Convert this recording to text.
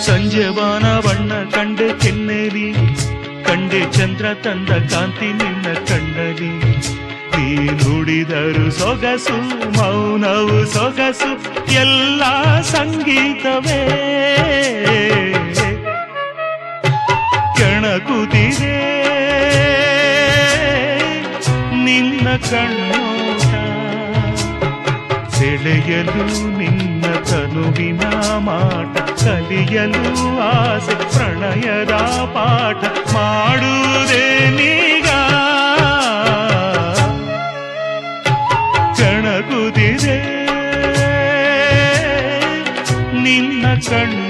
ಸಂಜೆ ಬಾನ ಬಣ್ಣ ಕಂಡೆ ಕೆನ್ನೆಲಿ, ಕಂಡೆ ಚಂದ್ರ ತಂದ ಕಾಂತಿ ನಿನ್ನ ಕಣ್ಣಲಿ. ನೀ ನುಡಿದರು ಸೊಗಸು, ಮೌನವು ಸೊಗಸು, ಎಲ್ಲ ಸಂಗೀತವೇ. ಕೆಣಕುತ್ತಿದೆ ನಿನ್ನ ಕಣ್ಣೋಟ, ಸೆಳೆಯಲು ನಿನ್ನ ತನುವಿನ ಮಾಟ, ಕಲಿಯಲು ಆಸೆ ಪ್ರಣಯದ ಪಾಠ ಮಾಡುವುದೇ ನೀಗ. ಕಣಗುದಿದೆ ನಿನ್ನ ಕಣ್ಣು